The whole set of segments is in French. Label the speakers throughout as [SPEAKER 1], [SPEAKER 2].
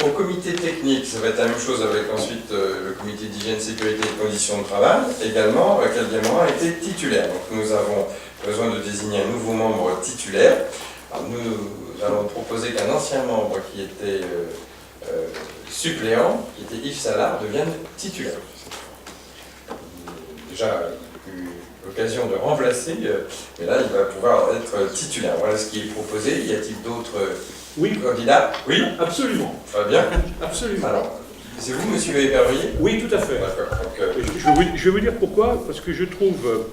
[SPEAKER 1] Au comité technique, ça va être la même chose avec ensuite le comité d'hygiène, sécurité et conditions de travail. Également, Claudia Morin était titulaire. Donc nous avons besoin de désigner un nouveau membre titulaire. Alors, nous allons proposer qu'un ancien membre qui était suppléant, qui était Yves Salard, devienne titulaire. Déjà, il a eu l'occasion de remplacer, mais là, il va pouvoir être titulaire. Voilà ce qui est proposé. Y a-t-il d'autres candidats? Oui,
[SPEAKER 2] absolument.
[SPEAKER 1] Très bien.
[SPEAKER 2] Absolument.
[SPEAKER 1] Alors, c'est vous, monsieur Épervier?
[SPEAKER 2] Oui, tout à fait.
[SPEAKER 1] D'accord. Donc,
[SPEAKER 2] je vais vous dire pourquoi. Parce que je trouve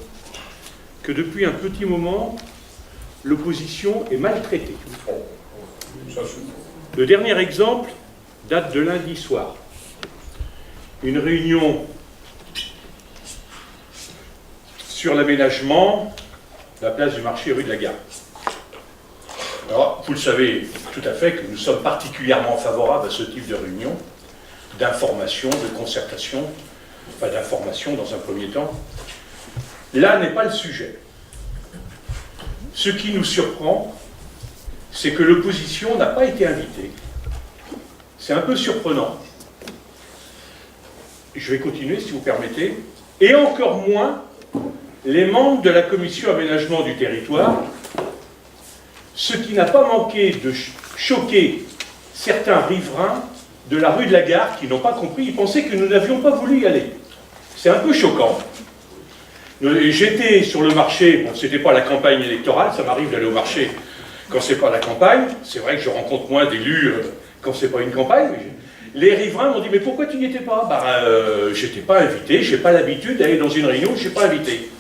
[SPEAKER 2] que depuis un petit moment, l'opposition est maltraitée. Le dernier exemple date de lundi soir. Une réunion sur l'aménagement de la place du marché rue de la Gare. Alors, vous le savez tout à fait que nous sommes particulièrement favorables à ce type de réunion, d'information, de concertation, enfin d'information dans un premier temps. Là n'est pas le sujet. Ce qui nous surprend, c'est que l'opposition n'a pas été invitée. C'est un peu surprenant. Je vais continuer, si vous permettez. Et encore moins les membres de la commission aménagement du territoire, ce qui n'a pas manqué de choquer certains riverains de la rue de la Gare qui n'ont pas compris, ils pensaient que nous n'avions pas voulu y aller. C'est un peu choquant. J'étais sur le marché, bon, c'était pas la campagne électorale, ça m'arrive d'aller au marché quand c'est pas la campagne, c'est vrai que je rencontre moins d'élus quand c'est pas une campagne, mais les riverains m'ont dit « mais pourquoi tu n'y étais pas ?» J'étais pas invité, j'ai pas l'habitude d'aller dans une réunion, je n'ai pas invité.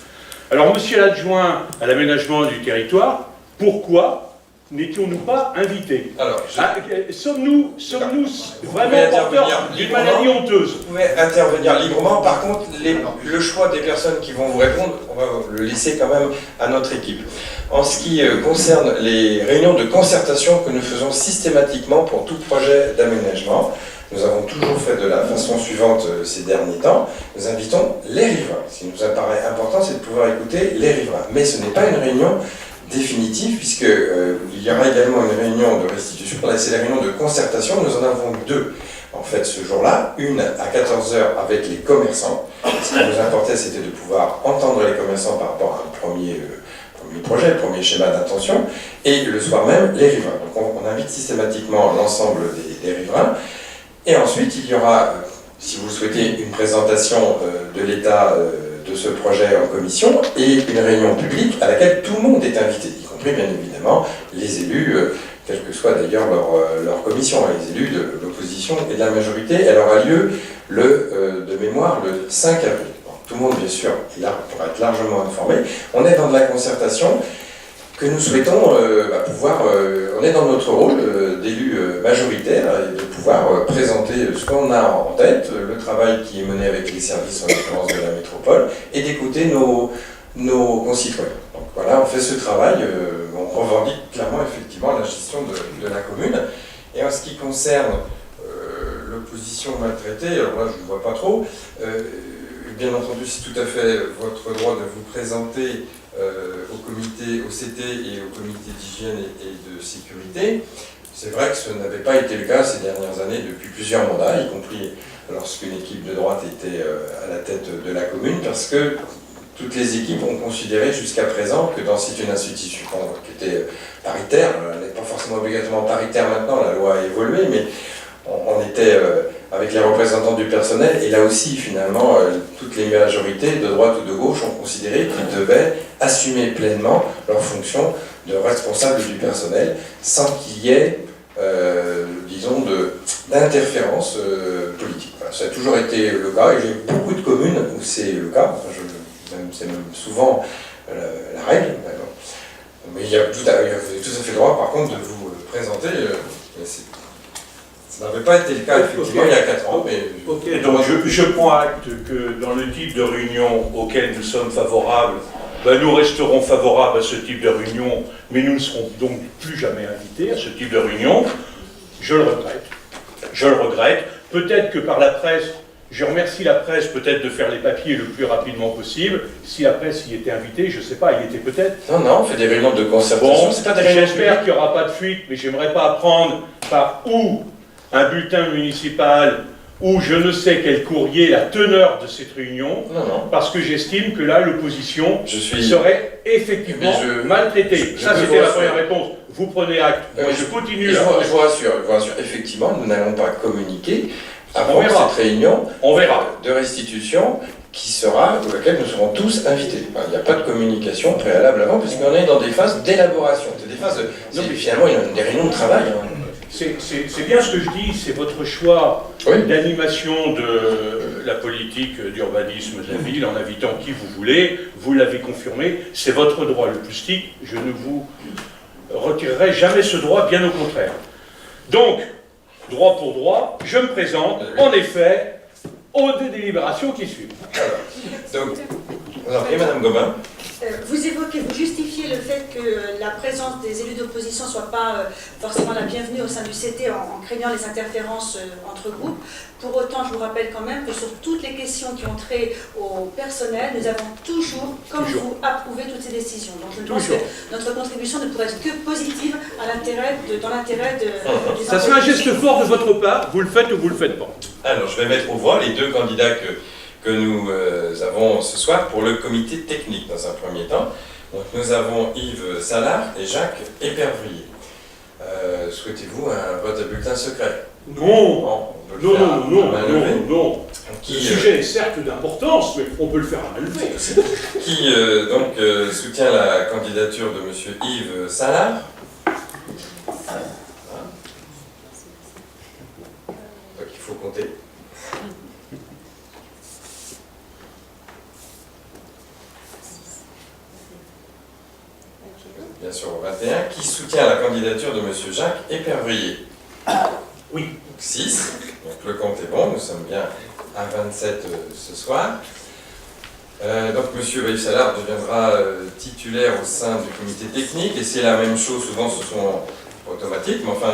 [SPEAKER 2] Alors, monsieur l'adjoint à l'aménagement du territoire, pourquoi n'étions-nous pas invités?
[SPEAKER 1] Alors,
[SPEAKER 2] sommes-nous vraiment porteurs d'une maladie honteuse?
[SPEAKER 1] Vous pouvez intervenir librement. Par contre, le choix des personnes qui vont vous répondre, on va le laisser quand même à notre équipe. En ce qui concerne les réunions de concertation que nous faisons systématiquement pour tout projet d'aménagement, nous avons toujours fait de la façon suivante ces derniers temps. Nous invitons les riverains. Ce qui nous apparaît important, c'est de pouvoir écouter les riverains. Mais ce n'est pas une réunion définitive, puisque il y aura également une réunion de restitution. Là, c'est la réunion de concertation. Nous en avons deux, en fait, ce jour-là. Une à 14 h avec les commerçants. Ce qui nous importait, c'était de pouvoir entendre les commerçants par rapport à un premier projet, le premier schéma d'intention. Et le soir même, les riverains. Donc, on invite systématiquement l'ensemble des riverains. Et ensuite, il y aura, si vous le souhaitez, une présentation de l'état de ce projet en commission et une réunion publique à laquelle tout le monde est invité, y compris bien évidemment les élus, quelle que soit d'ailleurs leur commission, les élus de l'opposition et de la majorité. Elle aura lieu de mémoire le 5 avril. Bon, tout le monde, bien sûr, est là pour être largement informé. On est dans de la concertation que nous souhaitons pouvoir, on est dans notre rôle d'élu majoritaire et de pouvoir présenter ce qu'on a en tête, le travail qui est mené avec les services en l'occurrence de la métropole, et d'écouter nos concitoyens. Donc voilà, on fait ce travail, on revendique clairement effectivement la gestion de la commune. Et en ce qui concerne l'opposition maltraitée, alors là je ne vois pas trop, bien entendu c'est tout à fait votre droit de vous présenter au comité, au CT et au comité d'hygiène et de sécurité. C'est vrai que ce n'avait pas été le cas ces dernières années depuis plusieurs mandats, y compris lorsqu'une équipe de droite était à la tête de la commune, parce que toutes les équipes ont considéré jusqu'à présent que c'est une institution qui était paritaire, elle n'est pas forcément obligatoirement paritaire maintenant, la loi a évolué, mais on était avec les représentants du personnel, et là aussi, finalement, toutes les majorités, de droite ou de gauche, ont considéré qu'ils devaient assumer pleinement leur fonction de responsable du personnel, sans qu'il y ait, disons, d'interférence politique. Voilà, ça a toujours été le cas, et j'ai beaucoup de communes où c'est le cas, c'est même souvent la règle. Mais vous avez tout à fait le droit, par contre, de vous présenter. Ça n'avait pas été le cas, effectivement, il y a 4 ans. Mais...
[SPEAKER 2] Ok, donc je prends acte que dans le type de réunion auquel nous sommes favorables, nous resterons favorables à ce type de réunion, mais nous ne serons donc plus jamais invités à ce type de réunion. Je le regrette. Je le regrette. Peut-être que par la presse, je remercie la presse peut-être de faire les papiers le plus rapidement possible. Si la presse y était invitée, je ne sais pas, il y était peut-être.
[SPEAKER 1] Non, on fait des réunions de concertation.
[SPEAKER 2] Bon, j'espère qu'il n'y aura pas de fuite, mais j'aimerais pas apprendre par où un bulletin municipal ou je ne sais quel courrier la teneur de cette réunion,
[SPEAKER 1] Non, non.
[SPEAKER 2] parce que j'estime que là, l'opposition
[SPEAKER 1] Je
[SPEAKER 2] serait effectivement maltraitée. Ça, c'était la première réponse. Vous prenez acte. Moi, je continue.
[SPEAKER 1] Je vous rassure, effectivement, nous n'allons pas communiquer avant
[SPEAKER 2] On verra.
[SPEAKER 1] cette réunion
[SPEAKER 2] On verra.
[SPEAKER 1] de restitution qui sera, pour laquelle nous serons tous invités. Enfin, il n'y a pas de communication préalable avant, puisqu'on est dans des phases d'élaboration. C'est des phases, finalement, des réunions de travail. Hein.
[SPEAKER 2] C'est bien ce que je dis, c'est votre choix
[SPEAKER 1] Oui.
[SPEAKER 2] d'animation de la politique d'urbanisme de la ville en invitant qui vous voulez, vous l'avez confirmé, c'est votre droit le plus strict, je ne vous retirerai jamais ce droit, bien au contraire. Donc, droit pour droit, je me présente, en effet, aux deux délibérations qui suivent.
[SPEAKER 1] Donc, vous en priez, Madame Gobin.
[SPEAKER 3] Vous évoquez, vous justifiez le fait que la présence des élus d'opposition ne soit pas forcément la bienvenue au sein du CT en craignant les interférences entre groupes. Pour autant, je vous rappelle quand même que sur toutes les questions qui ont trait au personnel, nous avons toujours, comme vous, approuvé toutes ces décisions. Donc je pense que notre contribution ne pourrait être que positive dans l'intérêt des
[SPEAKER 2] Ça serait un geste fort de votre part, vous le faites ou vous le faites pas.
[SPEAKER 1] Alors, je vais mettre au voie les deux candidats que nous avons ce soir pour le comité technique dans un premier temps. Donc, nous avons Yves Salard et Jacques Épervier. Souhaitez-vous un vote à bulletin secret?
[SPEAKER 2] Non, non.
[SPEAKER 1] Qui,
[SPEAKER 2] Le sujet est certes d'importance, mais on peut le faire à main levée.
[SPEAKER 1] Qui soutient la candidature de M. Yves Salard? Donc il faut compter. Bien sûr, 21. Qui soutient la candidature de M. Jacques Épervier?
[SPEAKER 2] Oui.
[SPEAKER 1] 6. Donc le compte est bon, nous sommes bien à 27 ce soir. Donc M. Yves Salard deviendra titulaire au sein du comité technique, et c'est la même chose, souvent ce sont automatiques, mais enfin